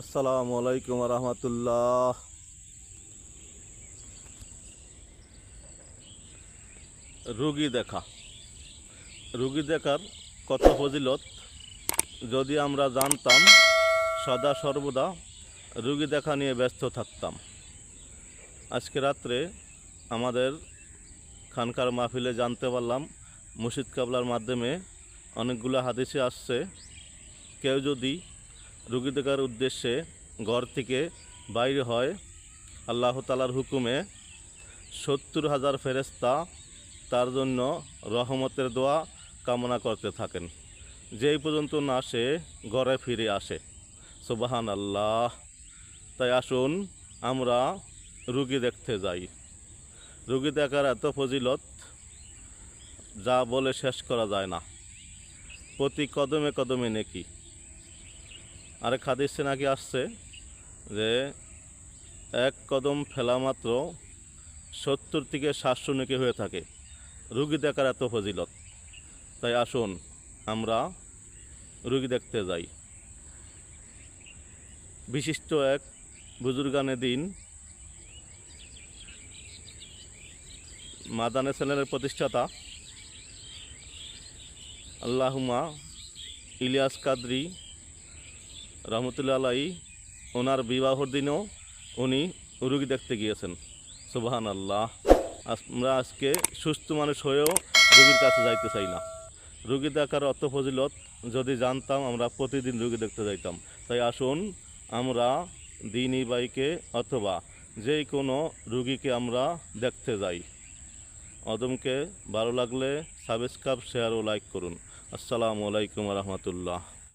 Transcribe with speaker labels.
Speaker 1: আসসালামু আলাইকুম রহমতুল্লাহ। রুগী দেখা, রুগী দেখার কত ফজিলত যদি আমরা জানতাম, সদা সর্বদা রুগী দেখা নিয়ে ব্যস্ত থাকতাম। আজকে রাত্রে আমাদের খানকার মাহফিলে জানতে পারলাম, মুর্শিদ কাবলার মাধ্যমে অনেকগুলো হাদিসে আসছে, কেউ যদি রুগী দেখার উদ্দেশ্যে ঘর থেকে বাইরে হয়, আল্লাহ তাআলার হুকুমে 70,000 ফেরেশতা তার জন্য রহমতের দোয়া কামনা করতে থাকেন, যেই পর্যন্ত না সে ঘরে ফিরে আসে। সুবহান আল্লাহ। তাই আসুন আমরা রুগী দেখতে যাই। রুগী দেখার এত ফজিলত যা বলে শেষ করা যায় না। প্রতি কদমে কদমে নেকি। আরেক হাদিসে নাকি আসছে যে এক কদম ফেলা মাত্র 70 থেকে 700 নেকি হয়ে থাকে। রুগী দেখার এত ফজিলত, তাই আসুন আমরা রুগী দেখতে যাই। বিশিষ্ট এক বুজুর্গানে দিন মাদানে চ্যানেলের প্রতিষ্ঠাতা আল্লাহুমা ইলিয়াস কাদরি রহমতুল্লাহ আলাইহি, ওনার বিবাহর দিনেও উনি রুগী দেখতে গিয়েছেন। সুবহান আল্লাহ। আমরা আজকে সুস্থ মানুষ হয়েও রুগীর কাছে যাইতে চাই না। রুগী দেখার অত ফজিলত যদি জানতাম, আমরা প্রতিদিন রুগী দেখতে যাইতাম। তাই আসুন আমরা দিনই বাইকে অথবা যেই কোনো রুগীকে আমরা দেখতে যাই। অদমকে ভালো লাগলে সাবস্ক্রাইব, শেয়ার ও লাইক করুন। আসসালামু আলাইকুম রহমতুল্লাহ।